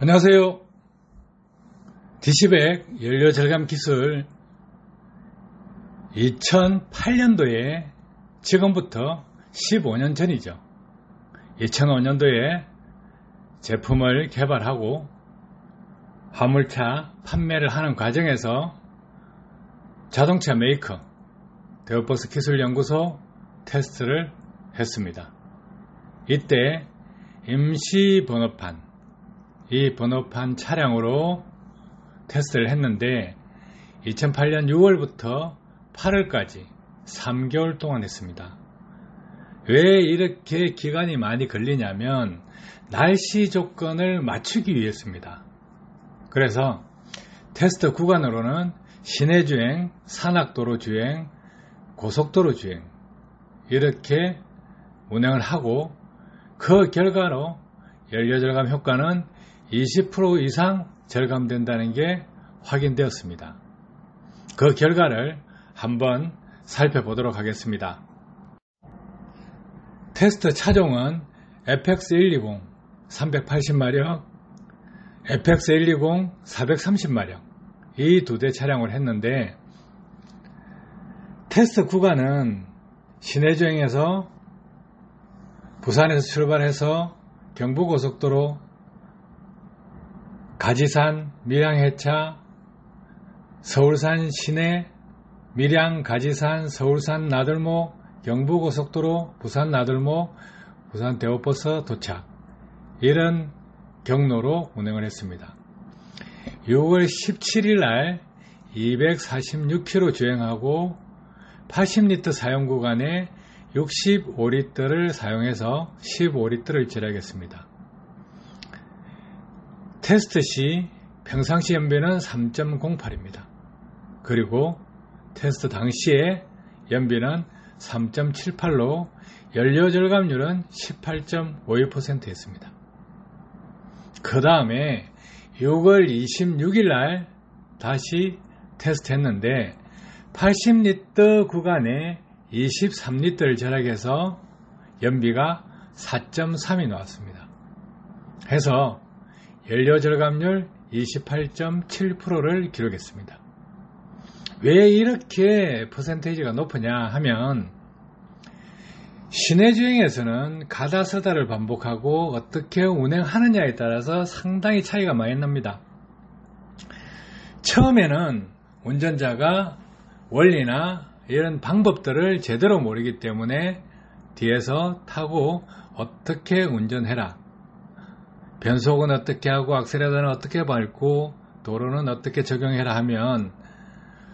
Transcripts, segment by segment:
안녕하세요. DC100 연료 절감 기술 2008년도에 지금부터 15년 전이죠. 2005년도에 제품을 개발하고 화물차 판매를 하는 과정에서 자동차 메이커 데오포스 기술연구소 테스트를 했습니다. 이때 임시 번호판, 이 번호판 차량으로 테스트를 했는데 2008년 6월부터 8월까지 3개월 동안 했습니다. 왜 이렇게 기간이 많이 걸리냐면 날씨 조건을 맞추기 위해서입니다. 그래서 테스트 구간으로는 시내주행, 산악도로 주행, 고속도로 주행 이렇게 운행을 하고 그 결과로 연료절감 효과는 20% 이상 절감된다는 게 확인되었습니다. 그 결과를 한번 살펴보도록 하겠습니다. 테스트 차종은 FX120 380마력, FX120 430마력 이 두 대 차량을 했는데 테스트 구간은 시내주행에서 부산에서 출발해서 경부고속도로 가지산, 밀양-해차, 서울산 시내, 밀양, 가지산, 서울산 나들목, 경부고속도로, 부산 나들목, 부산 데오버스 도착 이런 경로로 운행을 했습니다. 6월 17일 날 246km 주행하고 80리터 사용 구간에 65리터를 사용해서 15리터를 절약했습니다. 테스트 시 평상시 연비는 3.08입니다. 그리고 테스트 당시에 연비는 3.78로 연료 절감률은 18.52%였습니다. 그 다음에 6월 26일 날 다시 테스트 했는데 80리터 구간에 23리터를 절약해서 연비가 4.3이 나왔습니다. 해서 연료 절감률 28.7%를 기록했습니다. 왜 이렇게 퍼센테이지가 높으냐 하면 시내주행에서는 가다서다를 반복하고 어떻게 운행하느냐에 따라서 상당히 차이가 많이 납니다. 처음에는 운전자가 원리나 이런 방법들을 제대로 모르기 때문에 뒤에서 타고 어떻게 운전해라, 변속은 어떻게 하고 악셀레러는 어떻게 밟고 도로는 어떻게 적용해라 하면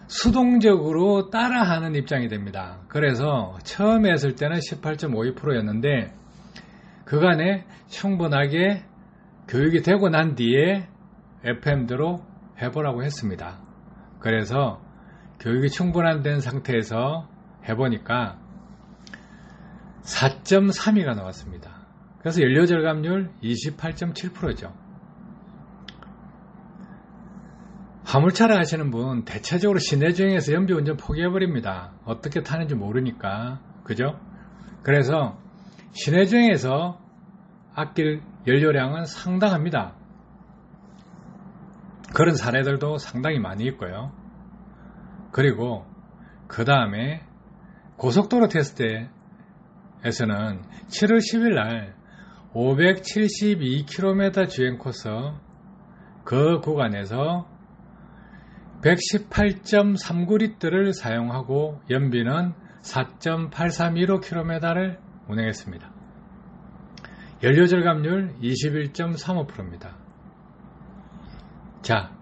수동적으로 따라하는 입장이 됩니다. 그래서 처음에 했을 때는 18.52%였는데 그간에 충분하게 교육이 되고 난 뒤에 FM대로 해보라고 했습니다. 그래서 교육이 충분한 된 상태에서 해보니까 4.32가 나왔습니다. 그래서 연료 절감률 28.7%죠. 화물차를 하시는 분 대체적으로 시내주행에서 연비운전 포기해버립니다. 어떻게 타는지 모르니까. 그죠? 그래서 시내주행에서 아낄 연료량은 상당합니다. 그런 사례들도 상당히 많이 있고요. 그리고 그 다음에 고속도로 테스트에서는 7월 10일 날 572km 주행 코스 그 구간에서 118.39리터를 사용하고 연비는 4.8315km를 운행했습니다. 연료 절감률 21.35%입니다. 자,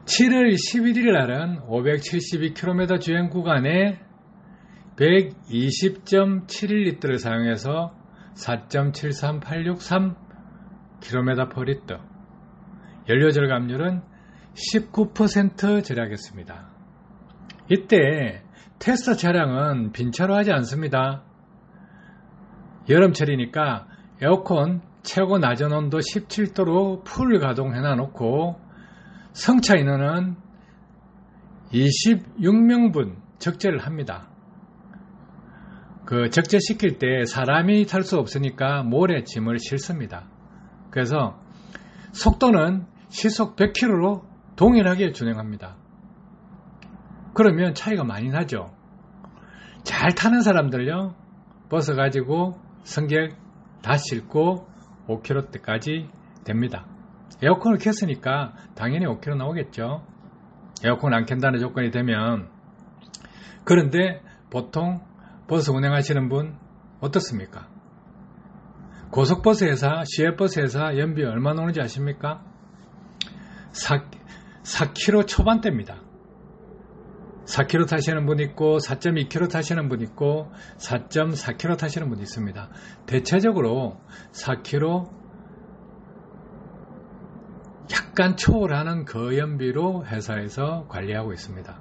7월 11일 날은 572km 주행 구간에 120.71리터를 사용해서 4.73863km/L 연료 절감률은 19% 절약했습니다. 이때 테스트 차량은 빈차로 하지 않습니다. 여름철이니까 에어컨 최고 낮은 온도 17도로 풀 가동해 놔놓고 성차 인원은 26명분 적재를 합니다. 그 적재시킬 때 사람이 탈 수 없으니까 모래 짐을 싣습니다. 그래서 속도는 시속 100km로 동일하게 준행합니다. 그러면 차이가 많이 나죠. 잘 타는 사람들요, 버스 가지고 승객 다 싣고 5km대까지 됩니다. 에어컨을 켰으니까 당연히 5km 나오겠죠. 에어컨 안 켠다는 조건이 되면. 그런데 보통 버스 운행하시는 분 어떻습니까? 고속버스 회사, 시외버스 회사 연비 얼마 나오는지 아십니까? 4km 초반대입니다. 4km 타시는 분 있고 4.2km 타시는 분 있고 4.4km 타시는 분이 있습니다. 대체적으로 4km 약간 초월하는 거연비로 회사에서 관리하고 있습니다.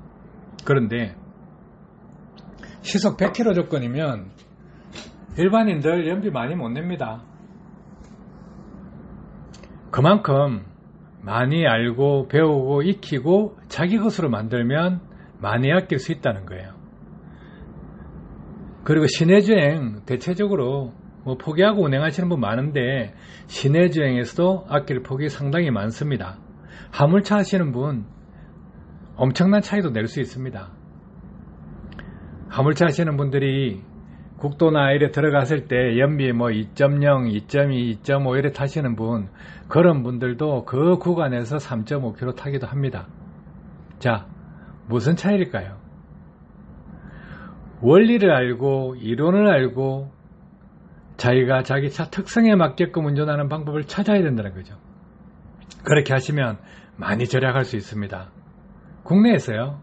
그런데 시속 100km 조건이면 일반인들 연비 많이 못 냅니다. 그만큼 많이 알고 배우고 익히고 자기 것으로 만들면 많이 아낄 수 있다는 거예요. 그리고 시내주행 대체적으로 포기하고 운행하시는 분 많은데 시내주행에서도 아낄 폭이 상당히 많습니다. 화물차 하시는 분 엄청난 차이도 낼 수 있습니다. 화물차 하시는 분들이 국도나 이래 들어갔을 때 연비 2.0, 2.2, 2.5 이래 타시는 분, 그런 분들도 그 구간에서 3.5km 타기도 합니다. 자, 무슨 차이일까요? 원리를 알고 이론을 알고 자기가 자기 차 특성에 맞게끔 운전하는 방법을 찾아야 된다는 거죠. 그렇게 하시면 많이 절약할 수 있습니다. 국내에서요,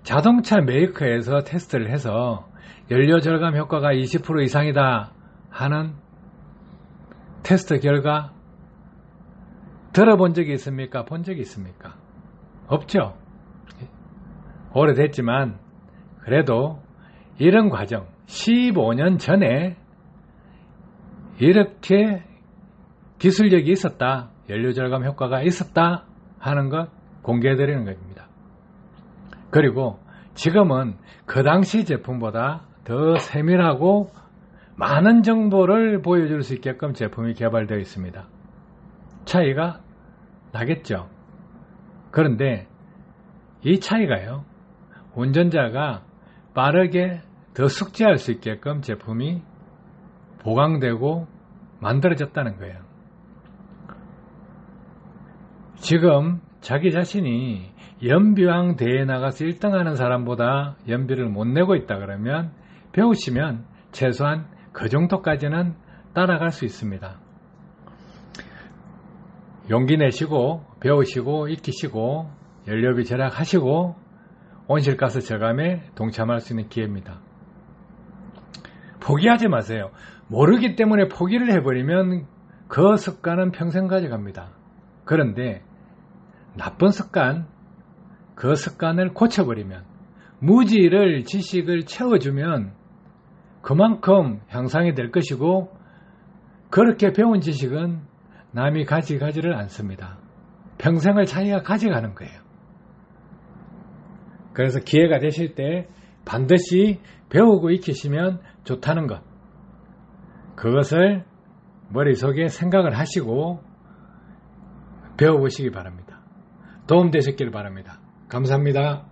자동차 메이커에서 테스트를 해서 연료 절감 효과가 20% 이상이다 하는 테스트 결과 들어본 적이 있습니까? 본 적이 있습니까? 없죠. 오래됐지만 그래도 이런 과정 15년 전에 이렇게 기술력이 있었다, 연료 절감 효과가 있었다 하는 것 공개해 드리는 겁니다. 그리고 지금은 그 당시 제품보다 더 세밀하고 많은 정보를 보여줄 수 있게끔 제품이 개발되어 있습니다. 차이가 나겠죠. 그런데 이 차이가요, 운전자가 빠르게 더 숙지할 수 있게끔 제품이 보강되고 만들어졌다는 거예요. 지금 자기 자신이 연비왕 대회에 나가서 1등 하는 사람보다 연비를 못 내고 있다 그러면 배우시면 최소한 그 정도까지는 따라갈 수 있습니다. 용기 내시고 배우시고 익히시고 연료비 절약하시고 온실가스 저감에 동참할 수 있는 기회입니다. 포기하지 마세요. 모르기 때문에 포기를 해버리면 그 습관은 평생 가져갑니다. 그런데 나쁜 습관, 그 습관을 고쳐버리면, 무지를 지식을 채워주면 그만큼 향상이 될 것이고, 그렇게 배운 지식은 남이 가지가지를 않습니다. 평생을 자기가 가져가는 거예요. 그래서 기회가 되실 때 반드시 배우고 익히시면 좋다는 것, 그것을 머릿속에 생각을 하시고 배워보시기 바랍니다. 도움되셨길 바랍니다. 감사합니다.